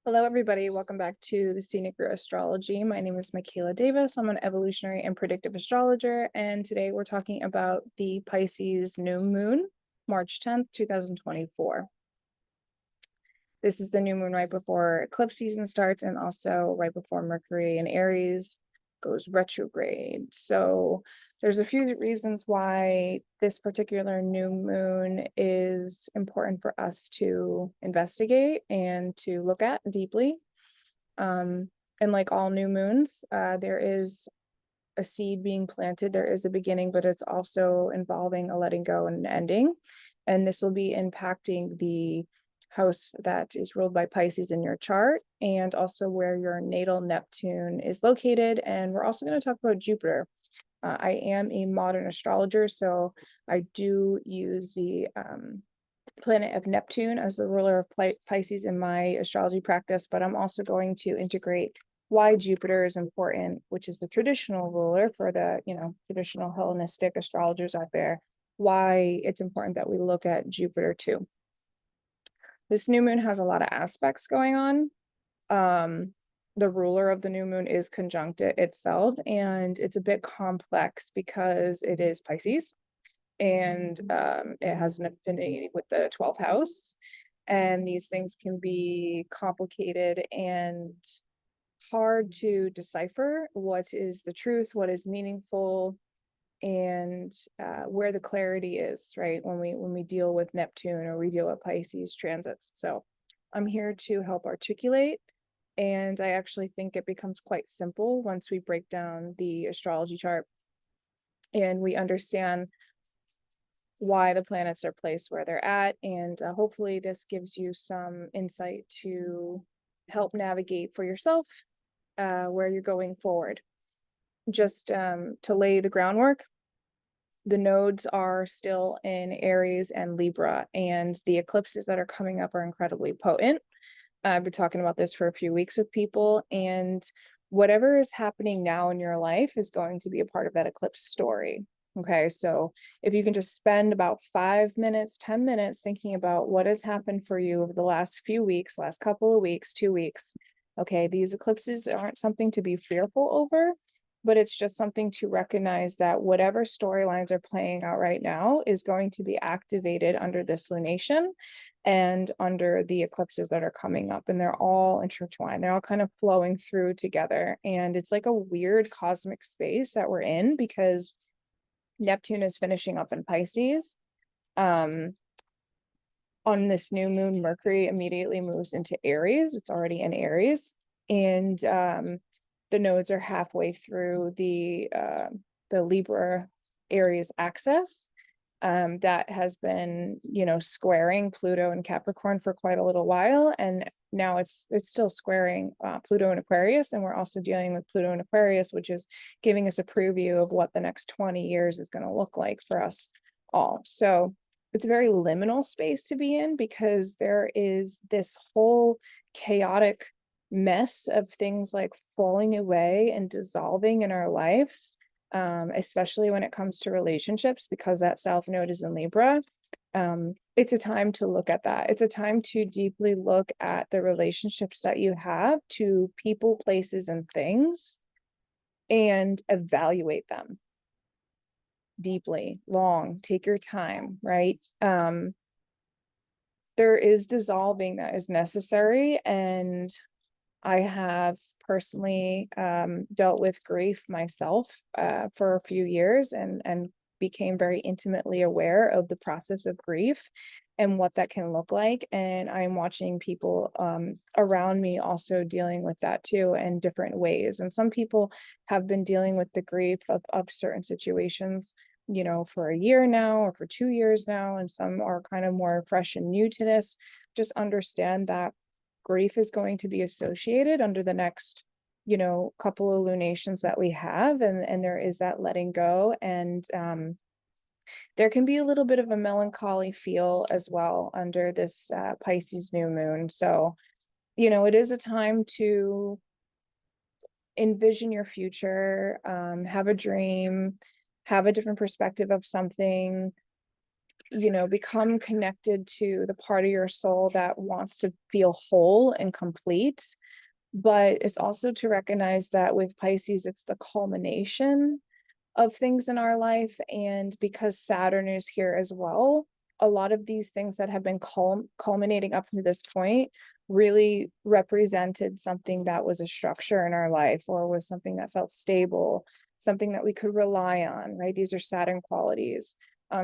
Hello, everybody. Welcome back to the Scenic Route Astrology. My name is Makayla Davis. I'm an evolutionary and predictive astrologer, and today we're talking about the Pisces new moon, March 10th, 2024. This is the new moon right before eclipse season starts and also right before Mercury in Aries goes retrograde. So there's a few reasons why this particular new moon is important for us to investigate and to look at deeply. And like all new moons, there is a seed being planted. There is a beginning, but it's also involving a letting go and an ending. And this will be impacting the house that is ruled by Pisces in your chart, and also where your natal Neptune is located. And we're also going to talk about Jupiter. I am a modern astrologer, so I do use the planet of Neptune as the ruler of Pisces in my astrology practice, but I'm also going to integrate why Jupiter is important, which is the traditional ruler for the, traditional Hellenistic astrologers out there, why it's important that we look at Jupiter too. This new moon has a lot of aspects going on. The ruler of the new moon is conjunct it itself, and it's a bit complex because it is Pisces, and it has an affinity with the 12th house. And these things can be complicated and hard to decipher what is the truth, what is meaningful, and where the clarity is, right? When we deal with Neptune or we deal with Pisces transits. So I'm here to help articulate. And I actually think it becomes quite simple once we break down the astrology chart and we understand why the planets are placed where they're at. And hopefully this gives you some insight to help navigate for yourself where you're going forward. Just to lay the groundwork, the nodes are still in Aries and Libra, and the eclipses that are coming up are incredibly potent. I've been talking about this for a few weeks with people, and whatever is happening now in your life is going to be a part of that eclipse story. Okay, so if you can just spend about 5 minutes, 10 minutes thinking about what has happened for you over the last few weeks, last couple of weeks, 2 weeks. Okay, these eclipses aren't something to be fearful over, but it's just something to recognize that whatever storylines are playing out right now is going to be activated under this lunation and under the eclipses that are coming up, and they're all intertwined. They're all kind of flowing through together, and it's like a weird cosmic space that we're in because Neptune is finishing up in Pisces. On this new moon, Mercury immediately moves into Aries. It's already in Aries, and the nodes are halfway through the Libra Aries axis. That has been, squaring Pluto and Capricorn for quite a little while, and now it's still squaring Pluto and Aquarius, and we're also dealing with Pluto and Aquarius, which is giving us a preview of what the next 20 years is going to look like for us all. So it's a very liminal space to be in because there is this whole chaotic mess of things like falling away and dissolving in our lives, especially when it comes to relationships, because that South Node is in Libra. It's a time to look at that. It's a time to deeply look at the relationships that you have to people, places, and things and evaluate them deeply, long, take your time, right? There is dissolving that is necessary, and I have personally dealt with grief myself for a few years and became very intimately aware of the process of grief and what that can look like. And I'm watching people around me also dealing with that too in different ways. And some people have been dealing with the grief of certain situations, for a year now or for 2 years now. And some are kind of more fresh and new to this. Just understand that grief is going to be associated under the next, couple of lunations that we have. And there is that letting go. And there can be a little bit of a melancholy feel as well under this Pisces new moon. So, it is a time to envision your future, have a dream, have a different perspective of something, become connected to the part of your soul that wants to feel whole and complete. But it's also to recognize that with Pisces, it's the culmination of things in our life. And because Saturn is here as well, a lot of these things that have been culminating up to this point really represented something that was a structure in our life, or was something that felt stable, something that we could rely on, right? These are Saturn qualities,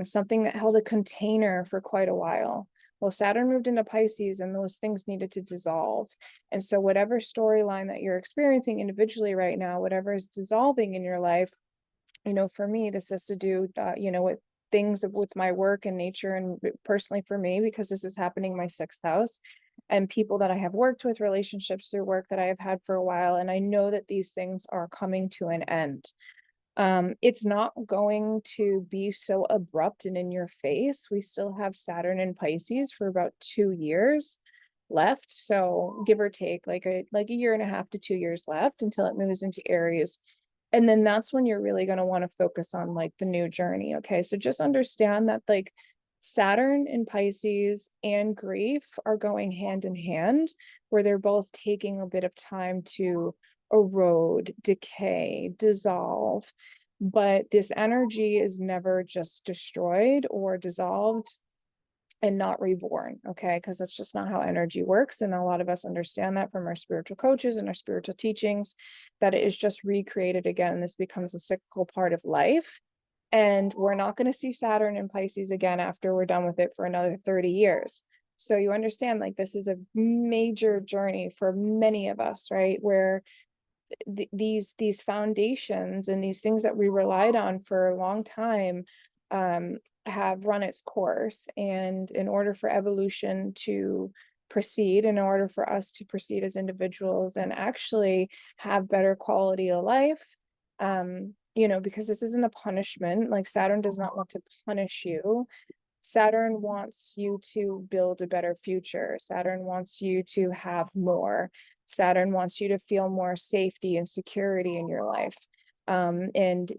something that held a container for quite a while. Well, Saturn moved into Pisces and those things needed to dissolve. And so whatever storyline that you're experiencing individually right now, whatever is dissolving in your life, for me, this has to do, with things with my work and nature, and personally for me, because this is happening in my sixth house, and people that I have worked with, relationships through work that I have had for a while. And I know that these things are coming to an end. It's not going to be so abrupt and in your face. We still have Saturn in Pisces for about 2 years left. So give or take like a year and a half to 2 years left until it moves into Aries. And then that's when you're really going to want to focus on like the new journey. Okay. So just understand that like Saturn in Pisces and grief are going hand in hand, where they're both taking a bit of time to erode, decay, dissolve. But this energy is never just destroyed or dissolved and not reborn, okay? Because that's just not how energy works. And a lot of us understand that from our spiritual coaches and our spiritual teachings, that it is just recreated again. This becomes a cyclical part of life. And we're not going to see Saturn in Pisces again after we're done with it for another 30 years. So you understand, like, this is a major journey for many of us, right? Where these foundations and these things that we relied on for a long time have run its course. And in order for evolution to proceed, in order for us to proceed as individuals and actually have better quality of life, because this isn't a punishment. Like, Saturn does not want to punish you. Saturn wants you to build a better future. Saturn wants you to have more. Saturn wants you to feel more safety and security in your life. And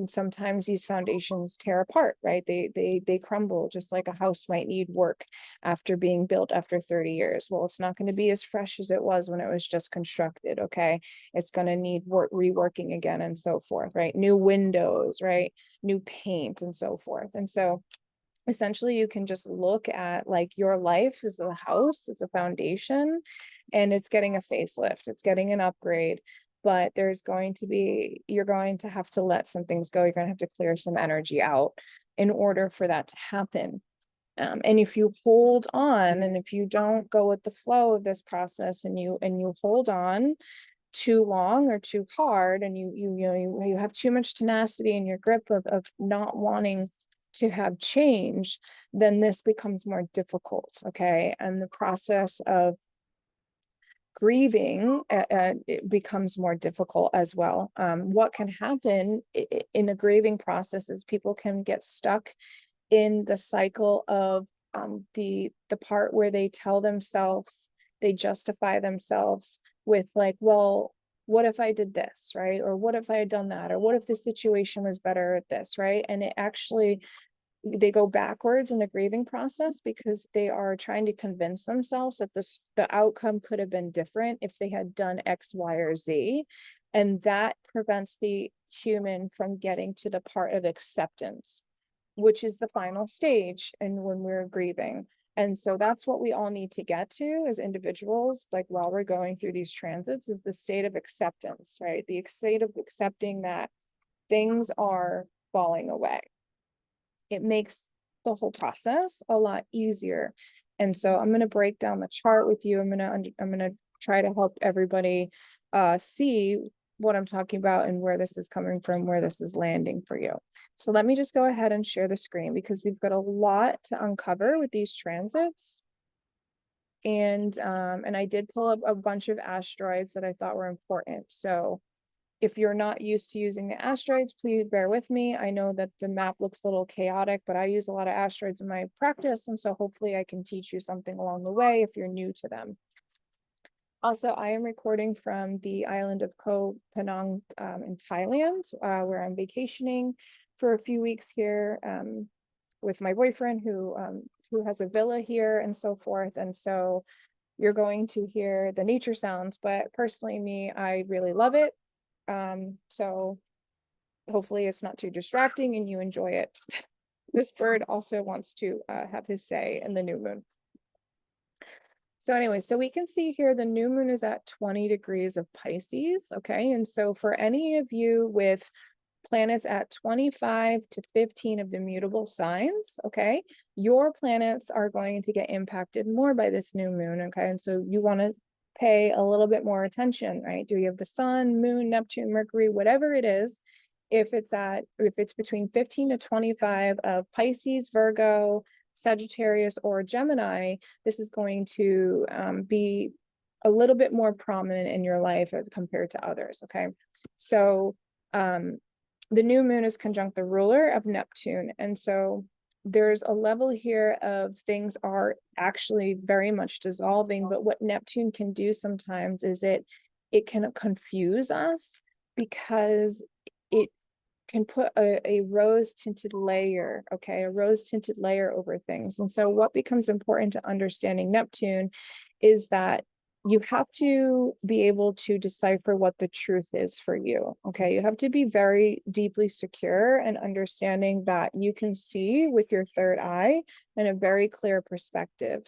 sometimes these foundations tear apart, right? They crumble, just like a house might need work after being built after 30 years. Well, it's not going to be as fresh as it was when it was just constructed, okay? It's going to need reworking again and so forth, right? New windows, right? New paint and so forth. And so essentially you can just look at like your life as a house, as a foundation, and it's getting a facelift, it's getting an upgrade. But you're going to have to let some things go. You're going to have to clear some energy out in order for that to happen. And if you hold on, and if you don't go with the flow of this process, and you hold on too long or too hard, and you have too much tenacity in your grip of not wanting to have change, then this becomes more difficult, okay? And the process of grieving it becomes more difficult as well. What can happen in a grieving process is people can get stuck in the cycle of the part where they tell themselves, they justify themselves with like, well, what if I did this, right? Or what if I had done that? Or what if the situation was better at this, right? And it actually, they go backwards in the grieving process because they are trying to convince themselves that the outcome could have been different if they had done X, Y, or Z. And that prevents the human from getting to the part of acceptance, which is the final stage and when we're grieving. And so that's what we all need to get to as individuals, like while we're going through these transits, is the state of acceptance, right? The state of accepting that things are falling away. It makes the whole process a lot easier. And so I'm going to break down the chart with you. I'm going to try to help everybody see what I'm talking about and where this is coming from, where this is landing for you. So let me just go ahead and share the screen, because we've got a lot to uncover with these transits. And I did pull up a bunch of asteroids that I thought were important. So if you're not used to using the asteroids, please bear with me. I know that the map looks a little chaotic, but I use a lot of asteroids in my practice. And so hopefully I can teach you something along the way if you're new to them. Also, I am recording from the island of Koh Phanong in Thailand, where I'm vacationing for a few weeks here with my boyfriend who has a villa here and so forth. And so you're going to hear the nature sounds, but personally me, I really love it. So hopefully it's not too distracting and you enjoy it. This bird also wants to have his say in the new moon. So anyway, so we can see here the new moon is at 20 degrees of Pisces, okay? And so for any of you with planets at 25 to 15 of the mutable signs, okay, your planets are going to get impacted more by this new moon, okay? And so you want to pay a little bit more attention, right? Do you have the sun, moon, Neptune, Mercury, whatever it is? If it's between 15 to 25 of Pisces, Virgo, Sagittarius, or Gemini, this is going to be a little bit more prominent in your life as compared to others, okay? So the new moon is conjunct the ruler of Neptune. And so there's a level here of things are actually very much dissolving, but what Neptune can do sometimes is it can confuse us because it can put a rose tinted layer, okay, a rose tinted layer over things. And so what becomes important to understanding Neptune is that you have to be able to decipher what the truth is for you, okay? You have to be very deeply secure and understanding that you can see with your third eye and a very clear perspective.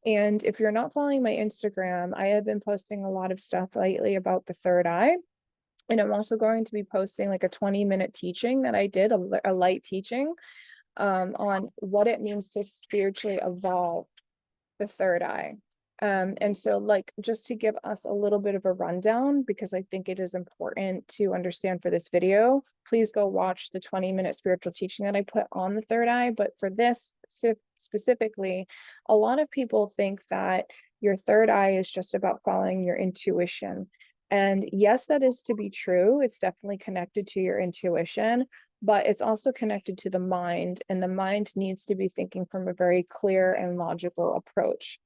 And if you're not following my Instagram, I have been posting a lot of stuff lately about the third eye. And I'm also going to be posting like a 20-minute teaching that I did, a light teaching on what it means to spiritually evolve the third eye. And so like, just to give us a little bit of a rundown, because I think it is important to understand for this video, please go watch the 20-minute spiritual teaching that I put on the third eye. But for this specifically, a lot of people think that your third eye is just about following your intuition. And yes, that is to be true. It's definitely connected to your intuition, but it's also connected to the mind, and the mind needs to be thinking from a very clear and logical approach.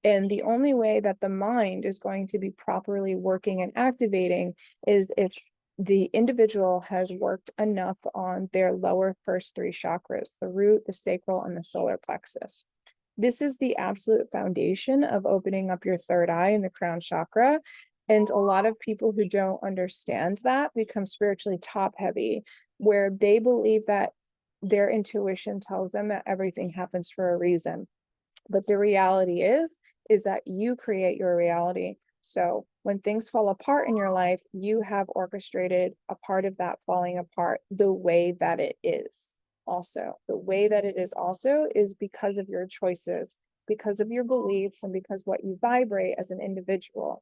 And the only way that the mind is going to be properly working and activating is if the individual has worked enough on their lower first three chakras, the root, the sacral, and the solar plexus. This is the absolute foundation of opening up your third eye and the crown chakra. And a lot of people who don't understand that become spiritually top heavy, where they believe that their intuition tells them that everything happens for a reason. But the reality is that you create your reality. So when things fall apart in your life, you have orchestrated a part of that falling apart the way that it is. Also, the way that it is also is because of your choices, because of your beliefs, and because what you vibrate as an individual.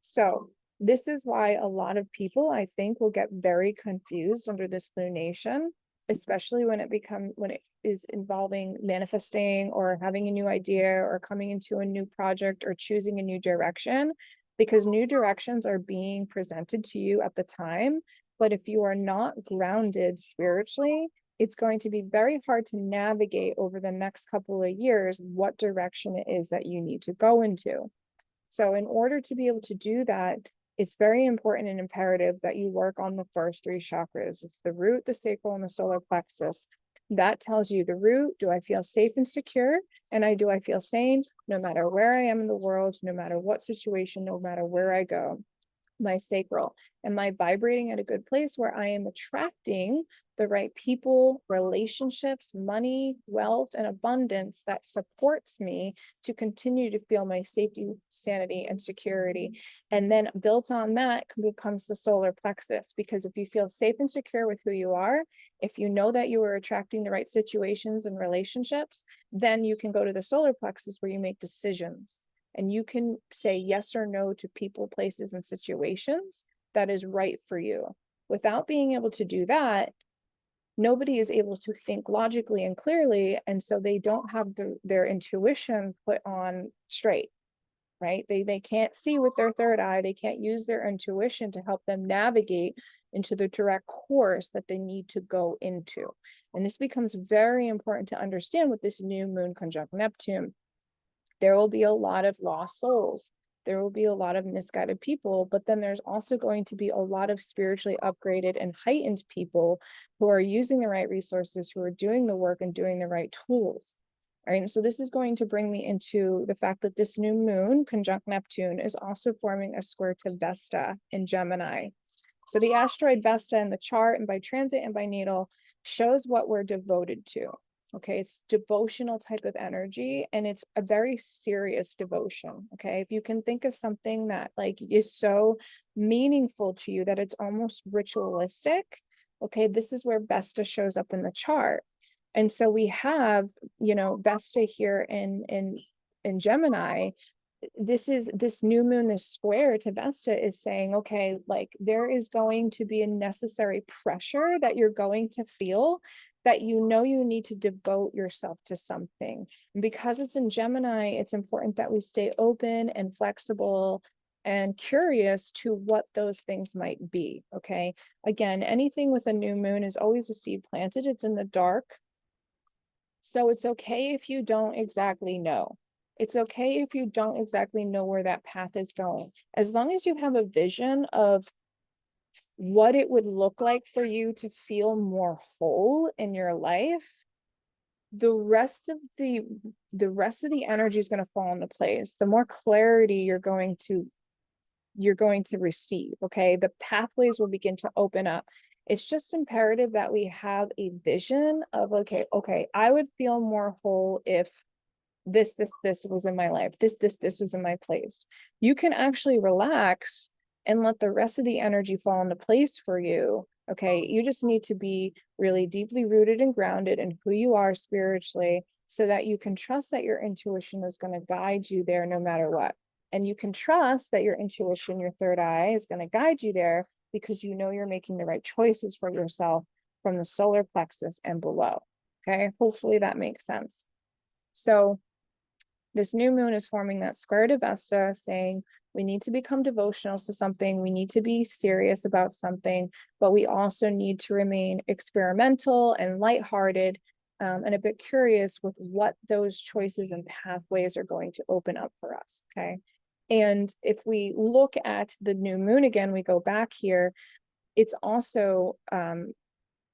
So this is why a lot of people, I think, will get very confused under this lunation, especially when it is involving manifesting or having a new idea or coming into a new project or choosing a new direction, because new directions are being presented to you at the time. But if you are not grounded spiritually, it's going to be very hard to navigate over the next couple of years what direction it is that you need to go into. So in order to be able to do that, it's very important and imperative that you work on the first three chakras. It's the root, the sacral, and the solar plexus. That tells you the root, do I feel safe and secure? And do I feel sane no matter where I am in the world, no matter what situation, no matter where I go? My sacral, am I vibrating at a good place where I am attracting the right people, relationships, money, wealth, and abundance that supports me to continue to feel my safety, sanity, and security? And then built on that becomes the solar plexus, because if you feel safe and secure with who you are, if you know that you are attracting the right situations and relationships, then you can go to the solar plexus where you make decisions. And you can say yes or no to people, places, and situations that is right for you. Without being able to do that, nobody is able to think logically and clearly. And so they don't have their intuition put on straight, right? They can't see with their third eye. They can't use their intuition to help them navigate into the direct course that they need to go into. And this becomes very important to understand with this new moon conjunct Neptune. There will be a lot of lost souls. There will be a lot of misguided people, but then there's also going to be a lot of spiritually upgraded and heightened people who are using the right resources, who are doing the work and doing the right tools. Right. And so this is going to bring me into the fact that this new moon conjunct Neptune is also forming a square to Vesta in Gemini. So the asteroid Vesta in the chart and by transit and by natal shows what we're devoted to. Okay, it's devotional type of energy, and it's a very serious devotion. Okay, if you can think of something that like is so meaningful to you that it's almost ritualistic, okay, this is where Vesta shows up in the chart. And so we have, Vesta here in Gemini. This new moon, this square to Vesta is saying, okay, like there is going to be a necessary pressure that you're going to feel, that you need to devote yourself to something. And because it's in Gemini, it's important that we stay open and flexible and curious to what those things might be. Okay. Again, anything with a new moon is always a seed planted. It's in the dark. So it's okay if you don't exactly know. It's okay if you don't exactly know where that path is going. As long as you have a vision of what it would look like for you to feel more whole in your life, the rest of the energy is going to fall into place. The more clarity you're going to receive. Okay, the pathways will begin to open up. It's just imperative that we have a vision of, okay, I would feel more whole if this was in my life, this was in my place. You can actually relax and let the rest of the energy fall into place for you. Okay, you just need to be really deeply rooted and grounded in who you are spiritually, so that you can trust that your intuition is going to guide you there no matter what. And you can trust that your intuition, your third eye, is going to guide you there because you know you're making the right choices for yourself from the solar plexus and below. Okay, hopefully that makes sense. So this new moon is forming that square to Vesta, saying we need to become devotional to something, we need to be serious about something, but we also need to remain experimental and lighthearted, and a bit curious with what those choices and pathways are going to open up for us. Okay. And if we look at the new moon again, we go back here, it's also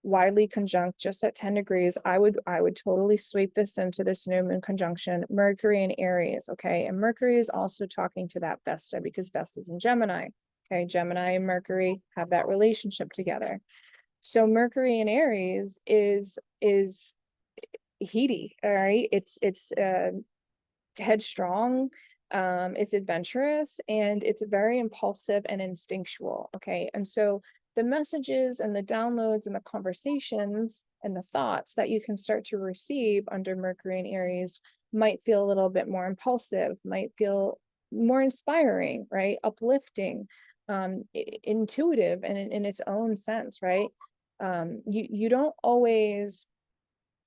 widely conjunct just at 10 degrees. I would totally sweep this into this new moon conjunction, Mercury and Aries. Okay. And Mercury is also talking to that Vesta because Vesta's in Gemini. Okay. Gemini and Mercury have that relationship together. So Mercury and Aries is heady. All right. It's headstrong, it's adventurous, and it's very impulsive and instinctual. Okay. And so the messages and the downloads and the conversations and the thoughts that you can start to receive under Mercury and Aries might feel a little bit more impulsive, might feel more inspiring, right? Uplifting, intuitive, and in its own sense, right? You don't always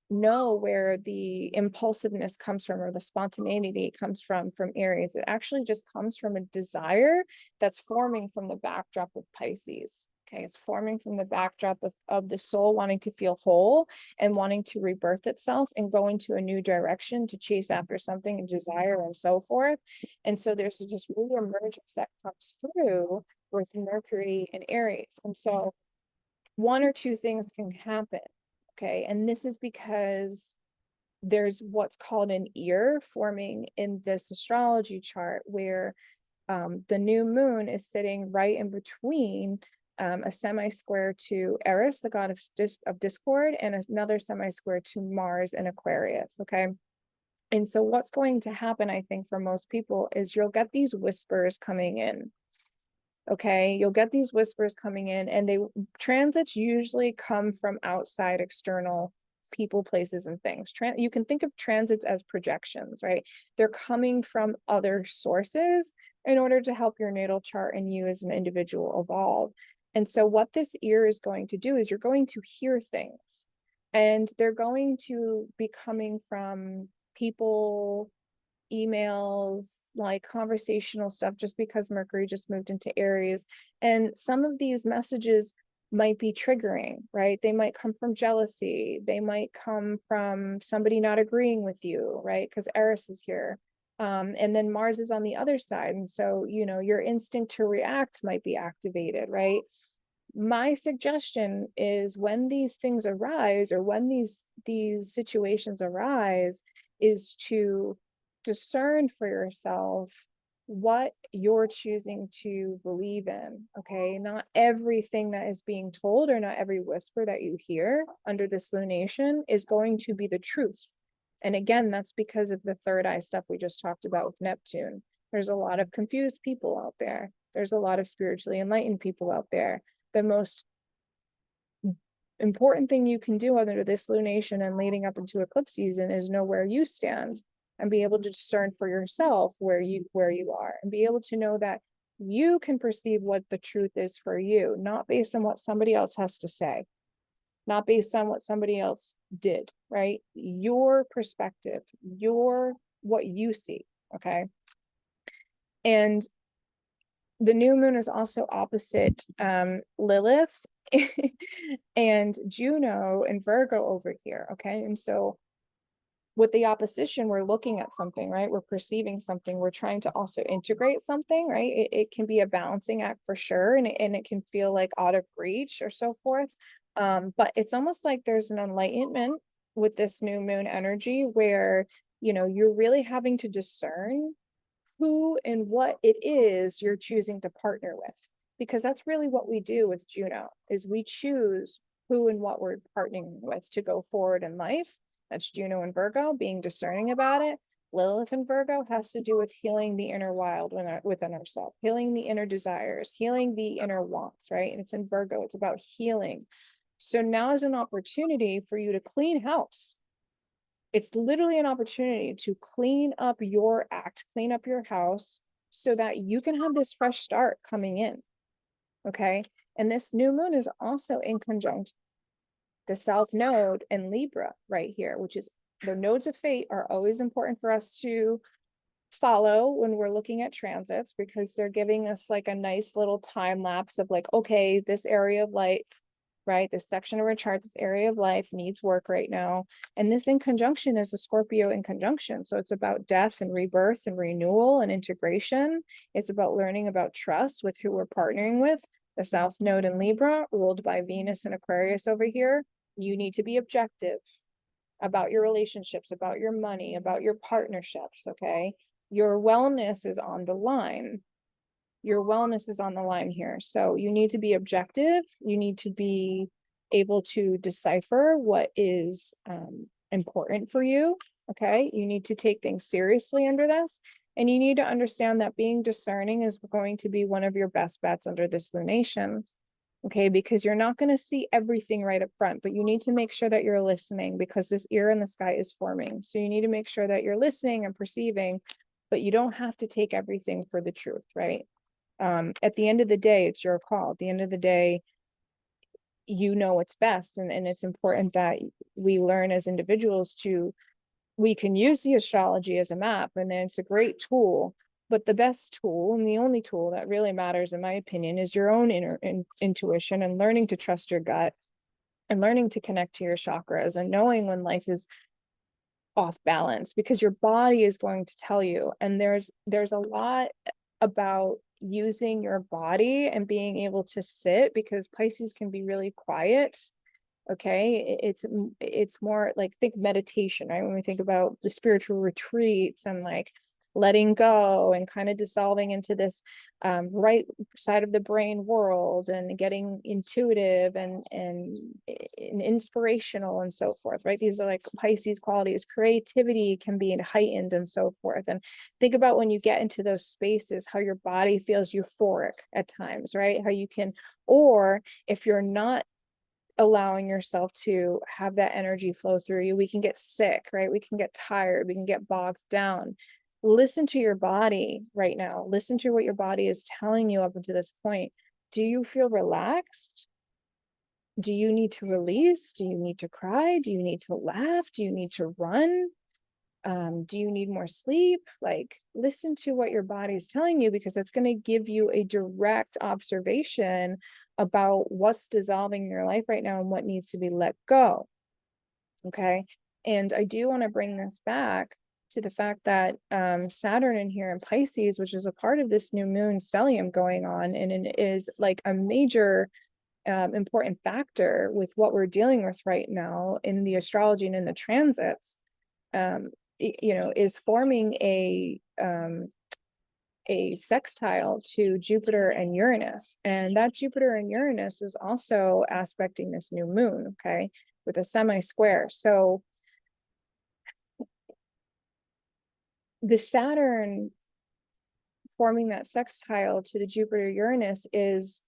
know where the impulsiveness comes from or the spontaneity comes from Aries. It actually just comes from a desire that's forming from the backdrop of Pisces. Okay, it's forming from the backdrop of the soul wanting to feel whole and wanting to rebirth itself and go into a new direction to chase after something and desire and so forth. And so there's just reemergence that comes through with Mercury and Aries. And so one or two things can happen. Okay, and this is because there's what's called an ear forming in this astrology chart where the new moon is sitting right in between a semi-square to Eris, the god of discord, and another semi-square to Mars in Aquarius. Okay, and so what's going to happen, I think, for most people is you'll get these whispers coming in. Okay, you'll get these whispers coming in, and transits usually come from outside external people, places, and things. You can think of transits as projections, right? They're coming from other sources in order to help your natal chart and you as an individual evolve. And so what this ear is going to do is you're going to hear things, and they're going to be coming from people, emails, like conversational stuff, just because Mercury just moved into Aries. And some of these messages might be triggering, right? They might come from jealousy. They might come from somebody not agreeing with you, right? Because Eris is here. And then Mars is on the other side. And so, you know, your instinct to react might be activated, right? My suggestion is when these things arise, or when these situations arise, is to discern for yourself what you're choosing to believe in. Okay, not everything that is being told, or not every whisper that you hear under this lunation is going to be the truth. And again, that's because of the third eye stuff we just talked about with Neptune. There's a lot of confused people out there. There's a lot of spiritually enlightened people out there. The most important thing you can do under this lunation and leading up into eclipse season is know where you stand, and be able to discern for yourself where you are, and be able to know that you can perceive what the truth is for you, not based on what somebody else has to say, not based on what somebody else did, right? Your perspective, your what you see. Okay. And the new moon is also opposite Lilith and Juno and Virgo over here. Okay. And so with the opposition, we're looking at something, right? We're perceiving something. We're trying to also integrate something, right? It can be a balancing act for sure. And it can feel like out of reach or so forth. But it's almost like there's an enlightenment with this new moon energy where, you know, you're really having to discern who and what it is you're choosing to partner with, because that's really what we do with Juno, is we choose who and what we're partnering with to go forward in life. That's Juno and Virgo, being discerning about it. Lilith and Virgo has to do with healing the inner wild within ourselves, healing the inner desires, healing the inner wants, right? And it's in Virgo, it's about healing. So now is an opportunity for you to clean house. It's literally an opportunity to clean up your act, clean up your house, so that you can have this fresh start coming in. Okay. And this new moon is also in conjunct the South Node in Libra right here, which is, the nodes of fate are always important for us to follow when we're looking at transits, because they're giving us like a nice little time lapse of like, okay, this area of life, right? This section of our chart, this area of life needs work right now. And this in conjunction is a Scorpio in conjunction. So it's about death and rebirth and renewal and integration. It's about learning about trust with who we're partnering with. The South Node in Libra, ruled by Venus and Aquarius over here. You need to be objective about your relationships, about your money, about your partnerships, okay? Your wellness is on the line. Your wellness is on the line here. So you need to be objective. You need to be able to decipher what is important for you, okay? You need to take things seriously under this. And you need to understand that being discerning is going to be one of your best bets under this lunation. Okay, because you're not going to see everything right up front, but you need to make sure that you're listening, because this ear in the sky is forming. So you need to make sure that you're listening and perceiving, but you don't have to take everything for the truth, right? At the end of the day, it's your call. At the end of the day, you know what's best. And it's important that we learn as individuals to, we can use the astrology as a map, and it's a great tool. But the best tool, and the only tool that really matters, in my opinion, is your own inner intuition, and learning to trust your gut, and learning to connect to your chakras, and knowing when life is off balance, because your body is going to tell you. And there's a lot about using your body and being able to sit, because Pisces can be really quiet. Okay, it's more like, think meditation, right? When we think about the spiritual retreats and like letting go and kind of dissolving into this right side of the brain world, and getting intuitive and inspirational and so forth, right? These are like Pisces qualities. Creativity can be heightened and so forth. And think about when you get into those spaces, how your body feels euphoric at times, right? How you can, or if you're not allowing yourself to have that energy flow through you, we can get sick, right? We can get tired, we can get bogged down. Listen to your body right now. Listen to what your body is telling you up until this point. Do you feel relaxed? Do you need to release? Do you need to cry? Do you need to laugh? Do you need to run? Do you need more sleep? Like, listen to what your body is telling you, because it's going to give you a direct observation about what's dissolving in your life right now and what needs to be let go. Okay. And I do want to bring this back to the fact that Saturn in here in Pisces, which is a part of this new moon stellium going on, and it is like a major important factor with what we're dealing with right now in the astrology and in the transits, is forming a sextile to Jupiter and Uranus. And that Jupiter and Uranus is also aspecting this new moon, okay, with a semi-square. So the Saturn forming that sextile to the Jupiter Uranus is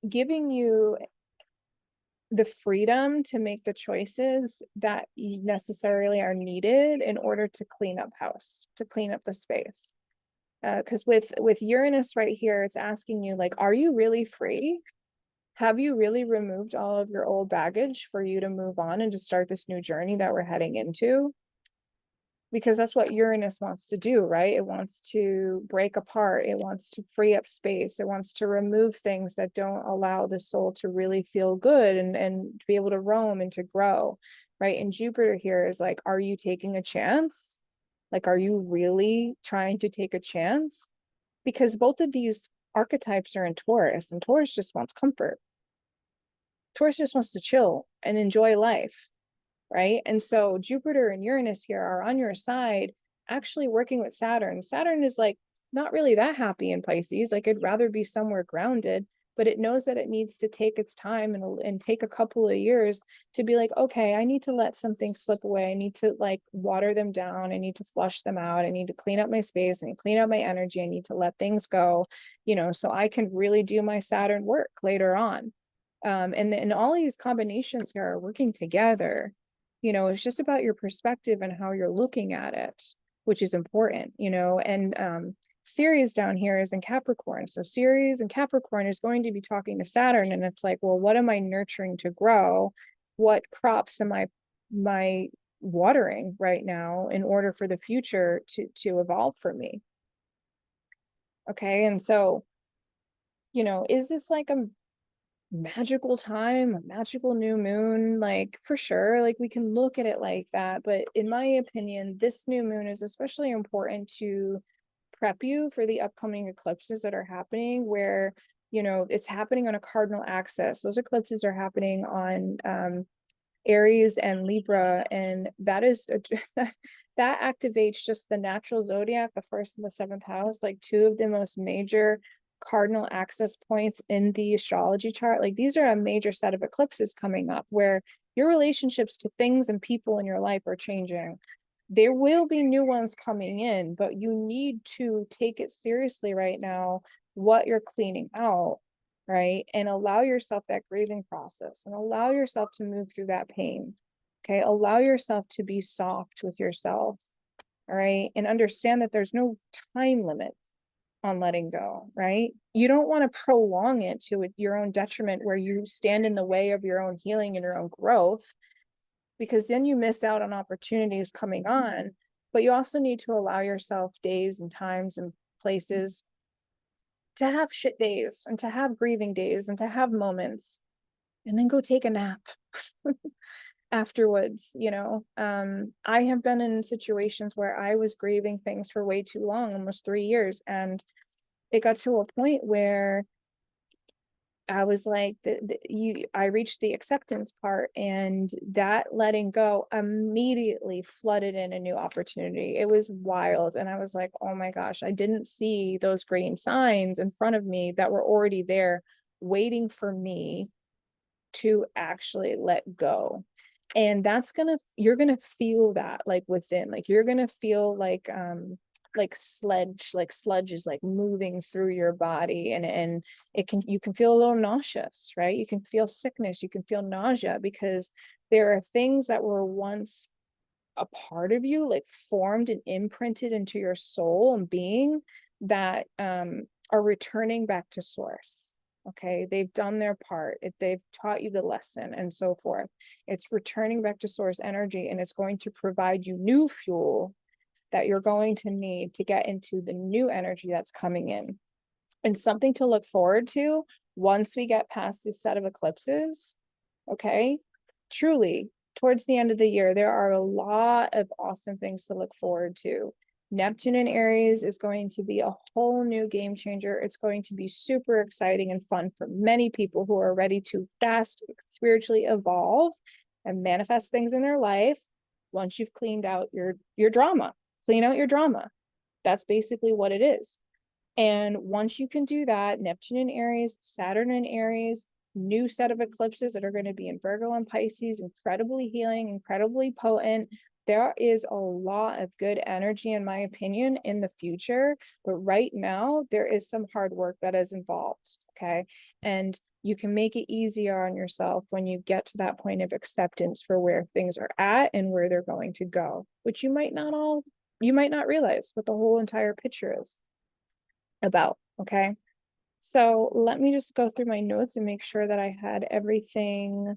giving you the freedom to make the choices that necessarily are needed in order to clean up house, to clean up the space. Because with Uranus right here, it's asking you, like, are you really free? Have you really removed all of your old baggage for you to move on and to start this new journey that we're heading into? Because that's what Uranus wants to do, right? It wants to break apart. It wants to free up space. It wants to remove things that don't allow the soul to really feel good and to be able to roam and to grow, right? And Jupiter here is like, are you taking a chance? Like, are you really trying to take a chance? Because both of these archetypes are in Taurus, and Taurus just wants comfort. Taurus just wants to chill and enjoy life, right? And so Jupiter and Uranus here are on your side, actually working with Saturn. Saturn is like not really that happy in Pisces. Like, it'd rather be somewhere grounded, but it knows that it needs to take its time and take a couple of years to be like, okay, I need to let some things slip away. I need to like water them down. I need to flush them out. I need to clean up my space and clean up my energy. I need to let things go, so I can really do my Saturn work later on. And all these combinations here are working together. It's just about your perspective and how you're looking at it, which is important, and Ceres down here is in Capricorn. So Ceres and Capricorn is going to be talking to Saturn, and it's like, well, what am I nurturing to grow? What crops am I watering right now in order for the future to evolve for me? Okay, and so, is this like a magical time, a magical new moon? Like, for sure, like we can look at it like that, but in my opinion, this new moon is especially important to prep you for the upcoming eclipses that are happening, where it's happening on a cardinal axis. Those eclipses are happening on Aries and Libra, and that is that activates just the natural zodiac, the first and the seventh house, like two of the most major cardinal access points in the astrology chart. Like, these are a major set of eclipses coming up where your relationships to things and people in your life are changing. There will be new ones coming in, but you need to take it seriously right now, what you're cleaning out, right? And allow yourself that grieving process and allow yourself to move through that pain. Okay. Allow yourself to be soft with yourself. All right. And understand that there's no time limit on letting go, right? You don't want to prolong it to your own detriment, where you stand in the way of your own healing and your own growth, because then you miss out on opportunities coming on. But you also need to allow yourself days and times and places to have shit days and to have grieving days and to have moments, and then go take a nap afterwards. I have been in situations where I was grieving things for way too long, almost 3 years, and it got to a point where I was like, I reached the acceptance part, and that letting go immediately flooded in a new opportunity. It was wild. And I was like, oh my gosh, I didn't see those green signs in front of me that were already there waiting for me to actually let go. And you're gonna feel that, like, within, like, you're gonna feel like sludge is like moving through your body, and you can feel a little nauseous, right? You can feel sickness, you can feel nausea, because there are things that were once a part of you, like formed and imprinted into your soul and being, that are returning back to source. Okay, they've done their part, they've taught you the lesson and so forth. It's returning back to source energy, and it's going to provide you new fuel that you're going to need to get into the new energy that's coming in. And something to look forward to once we get past this set of eclipses. Okay, truly, towards the end of the year, there are a lot of awesome things to look forward to. Neptune in Aries is going to be a whole new game changer. It's going to be super exciting and fun for many people who are ready to fast, spiritually evolve and manifest things in their life once you've cleaned out your drama. Clean out your drama. That's basically what it is. And once you can do that, Neptune in Aries, Saturn in Aries, new set of eclipses that are going to be in Virgo and Pisces, incredibly healing, incredibly potent. There is a lot of good energy, in my opinion, in the future. But right now, there is some hard work that is involved. Okay. And you can make it easier on yourself when you get to that point of acceptance for where things are at and where they're going to go, which you might not realize what the whole entire picture is about. Okay. So let me just go through my notes and make sure that I had everything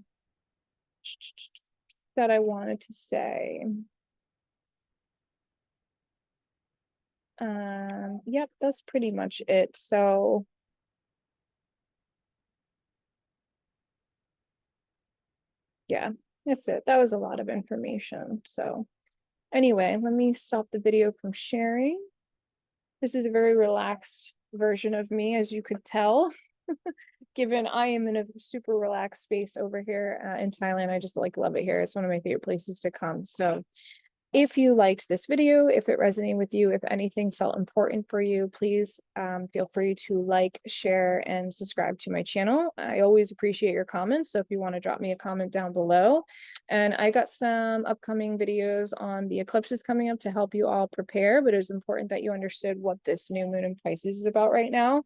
that I wanted to say. Yep, that's pretty much it. So yeah, that's it. That was a lot of information. So anyway, let me stop the video from sharing. This is a very relaxed version of me, as you could tell. Given I am in a super relaxed space over here in Thailand. I just love it here. It's one of my favorite places to come. So if you liked this video, if it resonated with you, if anything felt important for you, please feel free to like, share, and subscribe to my channel. I always appreciate your comments. So if you want to drop me a comment down below. And I got some upcoming videos on the eclipses coming up to help you all prepare, but it's important that you understood what this new moon in Pisces is about right now.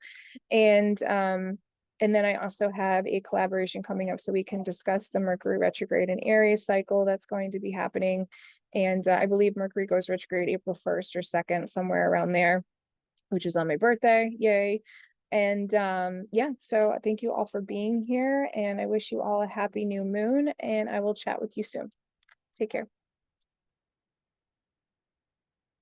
And then I also have a collaboration coming up so we can discuss the Mercury retrograde and Aries cycle that's going to be happening. And I believe Mercury goes retrograde April 1st or 2nd, somewhere around there, which is on my birthday. Yay. And yeah, so thank you all for being here. And I wish you all a happy new moon. And I will chat with you soon. Take care.